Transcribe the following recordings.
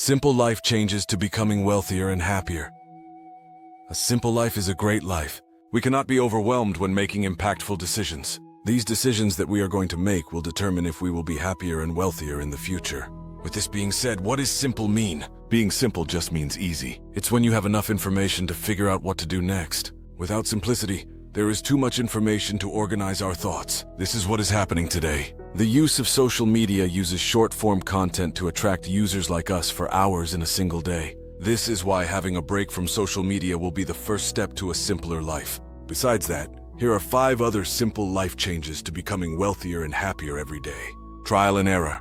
Simple life changes to becoming wealthier and happier. A simple life is a great life. We cannot be overwhelmed when making impactful decisions. These decisions that we are going to make will determine if we will be happier and wealthier in the future. With this being said, what does simple mean? Being simple just means easy. It's when you have enough information to figure out what to do next. Without simplicity, there is too much information to organize our thoughts. This is what is happening today. The use of social media uses short-form content to attract users like us for hours in a single day. This is why having a break from social media will be the first step to a simpler life. Besides that, here are 5 other simple life changes to becoming wealthier and happier every day. Trial and error.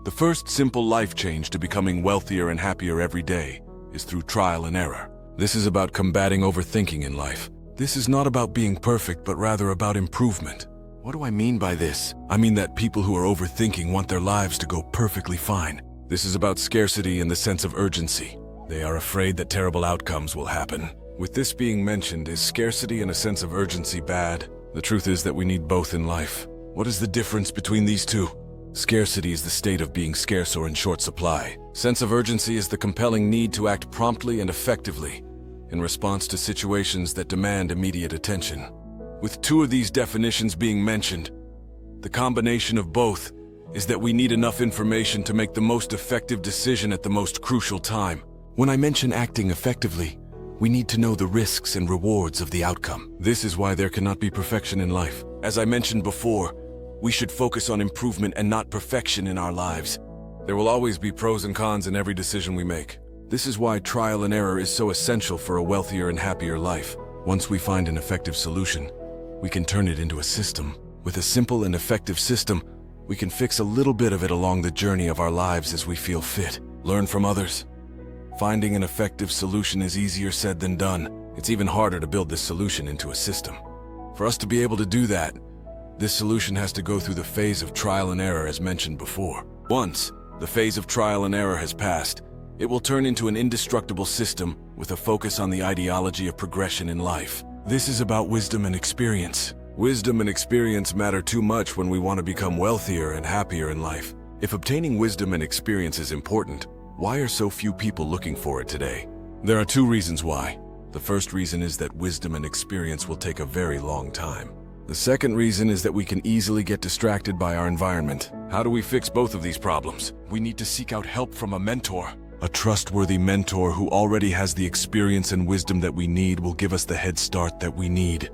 The first simple life change to becoming wealthier and happier every day is through trial and error. This is about combating overthinking in life. This is not about being perfect, but rather about improvement. What do I mean by this? I mean that people who are overthinking want their lives to go perfectly fine. This is about scarcity and the sense of urgency. They are afraid that terrible outcomes will happen. With this being mentioned, is scarcity and a sense of urgency bad? The truth is that we need both in life. What is the difference between these two? Scarcity is the state of being scarce or in short supply. Sense of urgency is the compelling need to act promptly and effectively in response to situations that demand immediate attention. With 2 of these definitions being mentioned, the combination of both is that we need enough information to make the most effective decision at the most crucial time. When I mention acting effectively, we need to know the risks and rewards of the outcome. This is why there cannot be perfection in life. As I mentioned before, we should focus on improvement and not perfection in our lives. There will always be pros and cons in every decision we make. This is why trial and error is so essential for a wealthier and happier life. Once we find an effective solution, we can turn it into a system. With a simple and effective system, we can fix a little bit of it along the journey of our lives as we feel fit. Learn from others. Finding an effective solution is easier said than done. It's even harder to build this solution into a system. For us to be able to do that, this solution has to go through the phase of trial and error as mentioned before. Once the phase of trial and error has passed, it will turn into an indestructible system with a focus on the ideology of progression in life. This is about wisdom and experience. Wisdom and experience matter too much when we want to become wealthier and happier in life. If obtaining wisdom and experience is important, why are so few people looking for it today? There are 2 reasons why. The first reason is that wisdom and experience will take a very long time. The second reason is that we can easily get distracted by our environment. How do we fix both of these problems? We need to seek out help from a mentor. A trustworthy mentor who already has the experience and wisdom that we need will give us the head start that we need.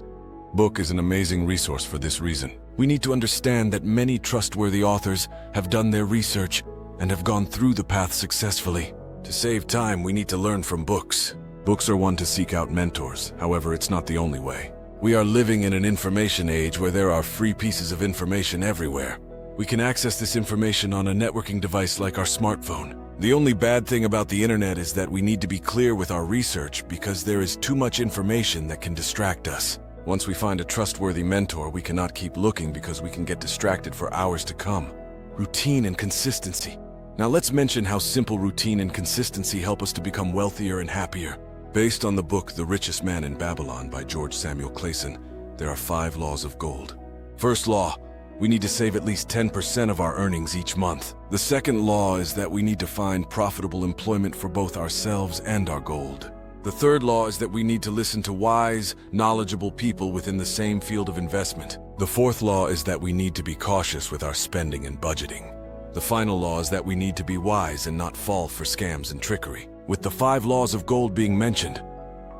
Book is an amazing resource for this reason. We need to understand that many trustworthy authors have done their research and have gone through the path successfully. To save time, we need to learn from books. Books are one to seek out mentors. However, it's not the only way. We are living in an information age where there are free pieces of information everywhere. We can access this information on a networking device like our smartphone. The only bad thing about the internet is that we need to be clear with our research because there is too much information that can distract us. Once we find a trustworthy mentor, we cannot keep looking because we can get distracted for hours to come. Routine and consistency. Now let's mention how simple routine and consistency help us to become wealthier and happier. Based on the book The Richest Man in Babylon by George Samuel Clayson, there are 5 laws of gold. First law, we need to save at least 10% of our earnings each month. The second law is that we need to find profitable employment for both ourselves and our gold. The third law is that we need to listen to wise, knowledgeable people within the same field of investment. The fourth law is that we need to be cautious with our spending and budgeting. The final law is that we need to be wise and not fall for scams and trickery. With the 5 laws of gold being mentioned,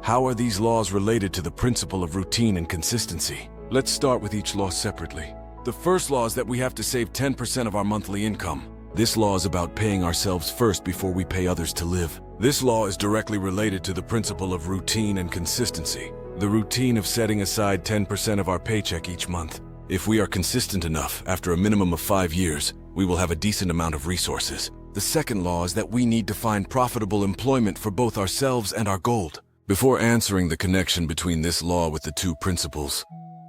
how are these laws related to the principle of routine and consistency? Let's start with each law separately. The first law is that we have to save 10% of our monthly income. This law is about paying ourselves first before we pay others to live. This law is directly related to the principle of routine and consistency. The routine of setting aside 10% of our paycheck each month. If we are consistent enough, after a minimum of 5 years, we will have a decent amount of resources. The second law is that we need to find profitable employment for both ourselves and our gold. Before answering the connection between this law with the 2 principles,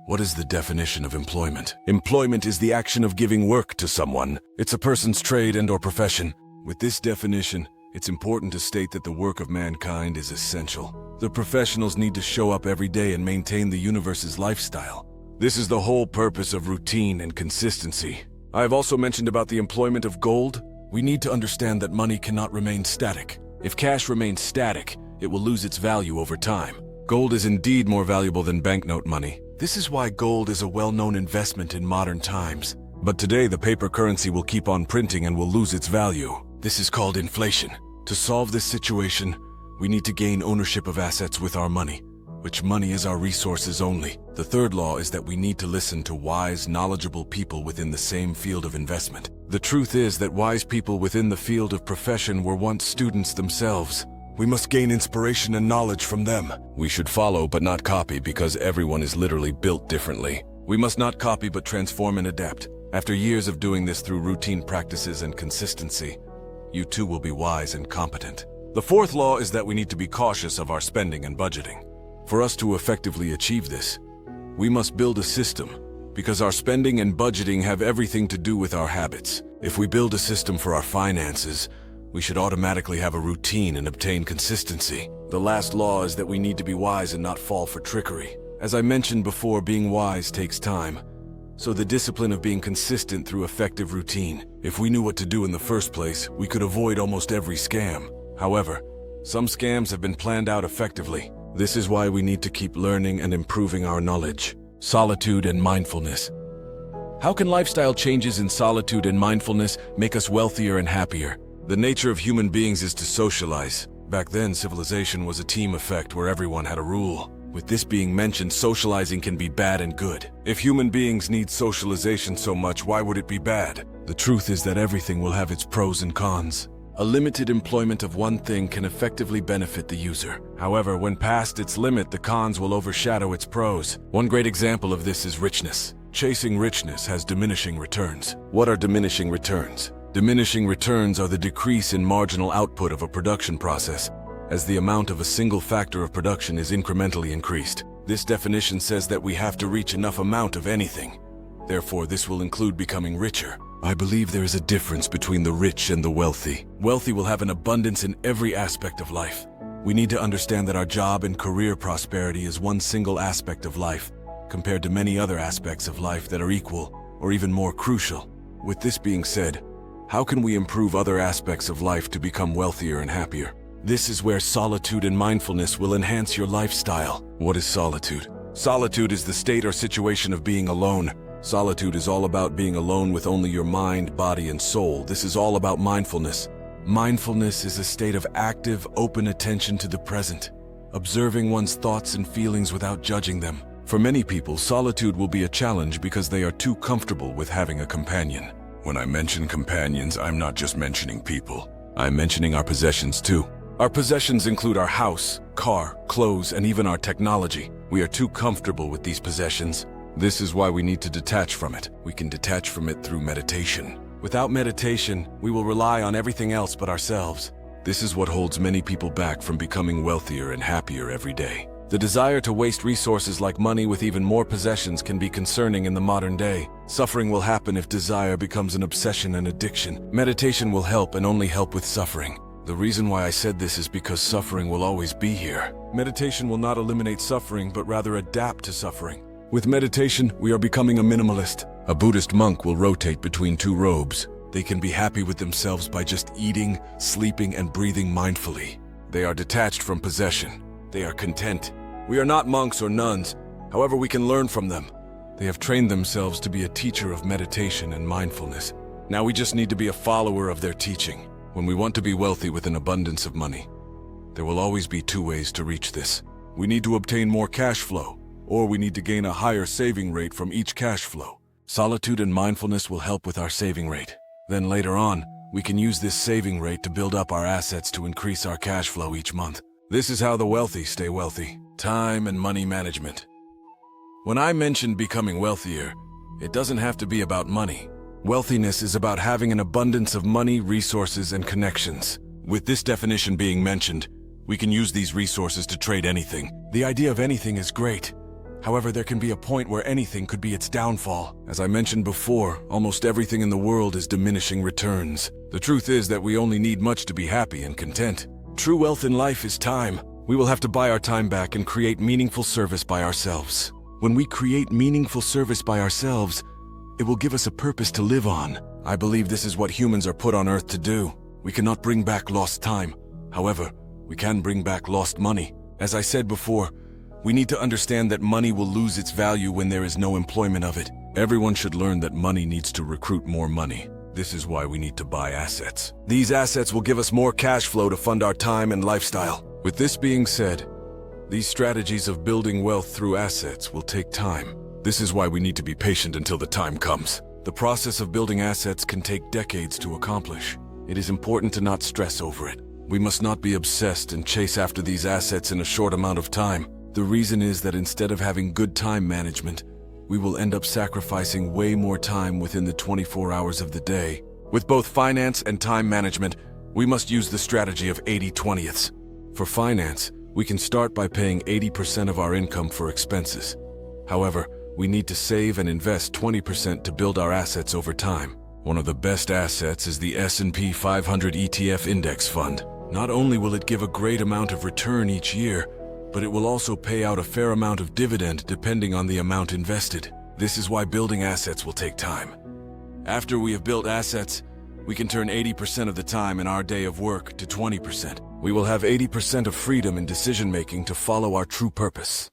what is the definition of employment? Employment is the action of giving work to someone. It's a person's trade and/or profession. With this definition, it's important to state that the work of mankind is essential. The professionals need to show up every day and maintain the universe's lifestyle. This is the whole purpose of routine and consistency. I have also mentioned about the employment of gold. We need to understand that money cannot remain static. If cash remains static, it will lose its value over time. Gold is indeed more valuable than banknote money. This is why gold is a well-known investment in modern times. But today, the paper currency will keep on printing and will lose its value. This is called inflation. To solve this situation, we need to gain ownership of assets with our money, which money is our resources only. The third law is that we need to listen to wise, knowledgeable people within the same field of investment. The truth is that wise people within the field of profession were once students themselves. We must gain inspiration and knowledge from them. We should follow but not copy because everyone is literally built differently. We must not copy but transform and adapt. After years of doing this through routine practices and consistency, you too will be wise and competent. The fourth law is that we need to be cautious of our spending and budgeting. For us to effectively achieve this, we must build a system, because our spending and budgeting have everything to do with our habits. If we build a system for our finances, we should automatically have a routine and obtain consistency. The last law is that we need to be wise and not fall for trickery. As I mentioned before, being wise takes time. So the discipline of being consistent through effective routine. If we knew what to do in the first place, we could avoid almost every scam. However, some scams have been planned out effectively. This is why we need to keep learning and improving our knowledge. Solitude and mindfulness. How can lifestyle changes in solitude and mindfulness make us wealthier and happier? The nature of human beings is to socialize. Back then, civilization was a team effect where everyone had a rule. With this being mentioned, socializing can be bad and good. If human beings need socialization so much, why would it be bad? The truth is that everything will have its pros and cons. A limited employment of one thing can effectively benefit the user. However, when past its limit, the cons will overshadow its pros. One great example of this is richness. Chasing richness has diminishing returns. What are diminishing returns? Diminishing returns are the decrease in marginal output of a production process, as the amount of a single factor of production is incrementally increased. This definition says that we have to reach enough amount of anything. Therefore, this will include becoming richer. I believe there is a difference between the rich and the wealthy. Wealthy will have an abundance in every aspect of life. We need to understand that our job and career prosperity is one single aspect of life, compared to many other aspects of life that are equal or even more crucial. With this being said, how can we improve other aspects of life to become wealthier and happier? This is where solitude and mindfulness will enhance your lifestyle. What is solitude? Solitude is the state or situation of being alone. Solitude is all about being alone with only your mind, body, and soul. This is all about mindfulness. Mindfulness is a state of active, open attention to the present, observing one's thoughts and feelings without judging them. For many people, solitude will be a challenge because they are too comfortable with having a companion. When I mention companions, I'm not just mentioning people. I'm mentioning our possessions too. Our possessions include our house, car, clothes, and even our technology. We are too comfortable with these possessions. This is why we need to detach from it. We can detach from it through meditation. Without meditation, we will rely on everything else but ourselves. This is what holds many people back from becoming wealthier and happier every day. The desire to waste resources like money with even more possessions can be concerning in the modern day. Suffering will happen if desire becomes an obsession and addiction. Meditation will help and only help with suffering. The reason why I said this is because suffering will always be here. Meditation will not eliminate suffering, but rather adapt to suffering. With meditation, we are becoming a minimalist. A Buddhist monk will rotate between two robes. They can be happy with themselves by just eating, sleeping, and breathing mindfully. They are detached from possession. They are content. We are not monks or nuns. However, we can learn from them. They have trained themselves to be a teacher of meditation and mindfulness. Now we just need to be a follower of their teaching. When we want to be wealthy with an abundance of money, there will always be two ways to reach this. We need to obtain more cash flow, or we need to gain a higher saving rate from each cash flow. Solitude and mindfulness will help with our saving rate. Then later on, we can use this saving rate to build up our assets to increase our cash flow each month. This is how the wealthy stay wealthy. Time and money management. When I mentioned becoming wealthier, it doesn't have to be about money. Wealthiness is about having an abundance of money, resources, and connections. With this definition being mentioned, we can use these resources to trade anything. The idea of anything is great. However, there can be a point where anything could be its downfall. As I mentioned before, almost everything in the world is diminishing returns. The truth is that we only need much to be happy and content. True wealth in life is time. We will have to buy our time back and create meaningful service by ourselves. When we create meaningful service by ourselves, it will give us a purpose to live on. I believe this is what humans are put on Earth to do. We cannot bring back lost time. However, we can bring back lost money. As I said before, we need to understand that money will lose its value when there is no employment of it. Everyone should learn that money needs to recruit more money. This is why we need to buy assets. These assets will give us more cash flow to fund our time and lifestyle. With this being said, these strategies of building wealth through assets will take time. This is why we need to be patient until the time comes. The process of building assets can take decades to accomplish. It is important to not stress over it. We must not be obsessed and chase after these assets in a short amount of time. The reason is that instead of having good time management, we will end up sacrificing way more time within the 24 hours of the day. With both finance and time management, we must use the strategy of 80/20ths. For finance, we can start by paying 80% of our income for expenses. However, we need to save and invest 20% to build our assets over time. One of the best assets is the S&P 500 ETF index fund. Not only will it give a great amount of return each year, but it will also pay out a fair amount of dividend depending on the amount invested. This is why building assets will take time. After we have built assets, we can turn 80% of the time in our day of work to 20%. We will have 80% of freedom in decision-making to follow our true purpose.